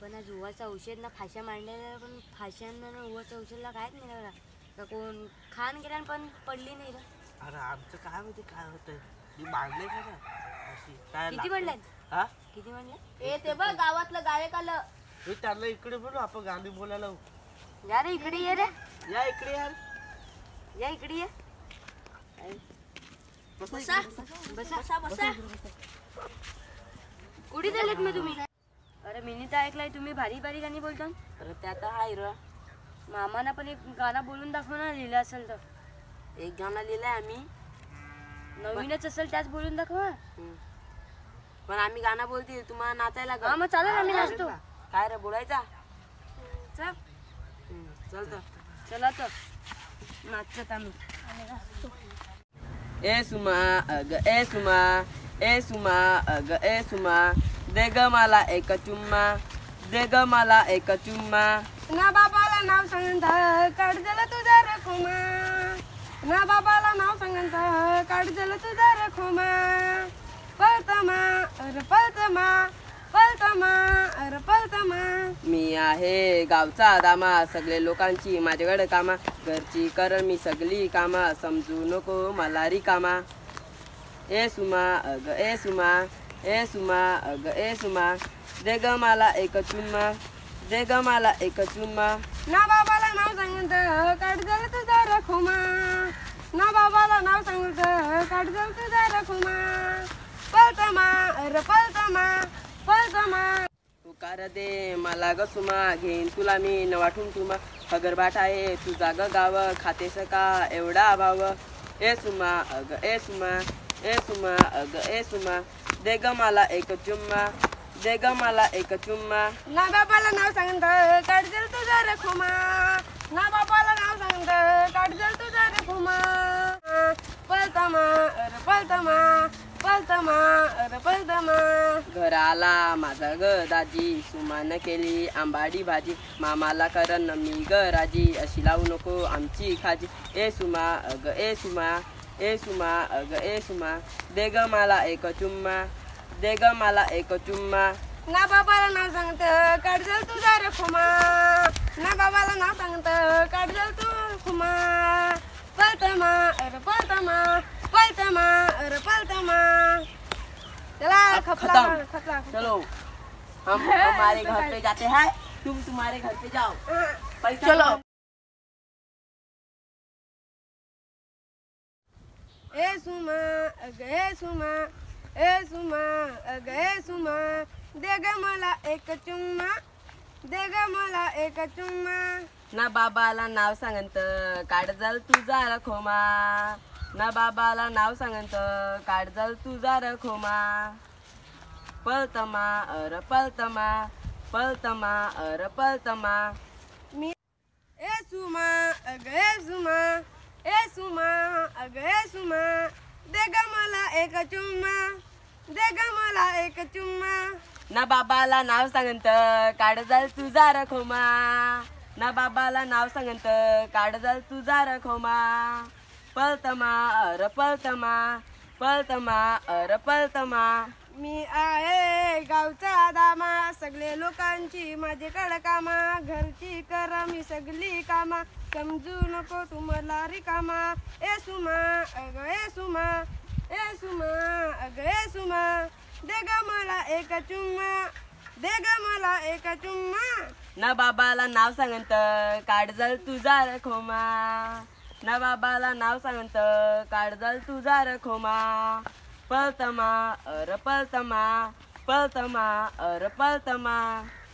पण आज उवाचा औषध ना फाश्या मांडलेल्या पण फाश्यांना ना उवाचा औषधला कायच नाही लागला का कोण खान गेला पण पडली नाही रे. अरे आमचं काय माहिती काय होतंय मी मांडले का अशी काय किती म्हणले हा किती म्हणले ए ते बघ गावातलं गायक आलं. मी त्यांना इकडे बोलू आपण गाणी बोलायला या रे इकडे ये रे या इकडे यार या इकडे ये बसा बसा बसा बसा. कुठे चाललेत मग तुम्ही? अरे मी तर ऐकलंय तुम्ही भारी भारी गाणी बोलता. अरे ते आता हाय र. मामाना पण एक गाणं बोलून दाखव ना लिहिलं असेल तर. एक गाणं लिहिलंय आम्ही नवीनच असेल त्याच बोलून दाखवा. पण आम्ही गाणं बोलते तुम्हाला नाचायला हा मग चालेल आम्ही नाचतो. काय रे बोलायचा चल चल चला तर नाचत आम्ही. ए सुमा अग ए सुमा ए सुमा अग ए सुमा दे ग मला एक चुम्मा दे ग मला एक चुम्मा. ना बाबाला नाव सांगत काढजल तुझा रखुमा ना बाबाला नाव सांगत काढजल तुझा रखुमा पळतमा अरे पळतमा पळतमा अरे पळतमा. मी आहे गावचा दामा सगळे लोकांची माझ्याकडे कामा घरची कर मी सगळी कामा समजू नको मला रिकामा. ए सुमा अग ए सुमा ए सुमा अग ए सुमा दे ग मला एक चुम्मा दे ग मला एक चुम्मा. ना बाबाला नाव सांगत काढजल तुझा रखुमा ना बाबाला नाव सांगत काढजल तुझा रखुमा पळतमा अरे पळतमा पळतमा. तुकार दे मला ग सुमा घेईन तुला मी न वाटून तुमा खगरबाट आहे तुझा ग गाव खातेस का एवढा अभाव. ए सुमा अग ए सुमा ए सुमा अग ए सुमा दे ग मला एक चुम्मा दे ग मला एक चुम्मा. ना बाबाला नाव सांगत काढजल तुझा रखुमा ना बाबाला नाव सांगत काढजल तुझा रखुमा पळतमा अरे पळतमा पळतमा अरे पळतमा. घराला माझा ग दाजी सुमान केली आंबाडी भाजी मामाला करन मी ग राजी अशी लावू नको आमची खाजी. ए सुमा अग ए सुमा ए सुमा अग ए सुमा दे ग मला एक चुम्मा दे ग मला एक चुम्मा. ना बाबाला नाव सांगत काढजल तुझा रखुमा ना बाबाला नाव सांगत काढजल तू रखुमा पळतमा अरे पळतमा पळतमा अरे पळतमा. चला खपला खपला चलो हम हमारे घर पे जाते हैं तुम तुम्हारे घर पे जाओ पैसा चलो. ए सुमा अग ए सुमा ए सुमा अग ए सुमा दे ग मला एक चुम्मा दे ग मला एक चुम्मा. ना बाबाला नाव सांगत काढजल तुझा रखोमा ना बाबाला नाव सांगत काढजल तुझा रखोमा पळतमा अर पळतमा पळतमा अर पळतमा. मी ए सुमा अग ए सुमा ए सुमा अग ए सुमा दे ग मला एक चुम्मा दे ग मला एक चुम्मा. ना बाबाला नाव सांगत काढजल तुझा रखोमा ना बाबाला नाव सांगत काढजल तुझा रखोमा पळतमा अर पळतमा पळतमा अर पळतमा. मी आहे गावचा दामा सगळे लोकांची माझ्याकडे कामा घरची करा मी सगळी कामा समजू नको तुम्हाला रिकामा. ए सुमा अग ए सुमा ए सुमा अग ए सुमा दे ग मला एक चुम्मा दे ग मला एक चुम्मा. ना बाबाला नाव सांगत काढजल तुझा रखोमा ना बाबाला नाव सांगत काढजल तुझा रखोमा पळतमा अर पळतमा पळतमा अर पळतमा.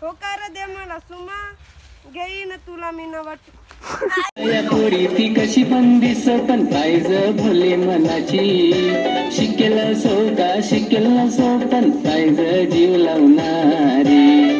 होकार दे मला सुमा घेईन तुला मी नवट. या पोरी ती कशी पण दिसत पाहिज भले मनाची शिकेल सोका शिकेल सोपन पाहिज जीव लावणारी.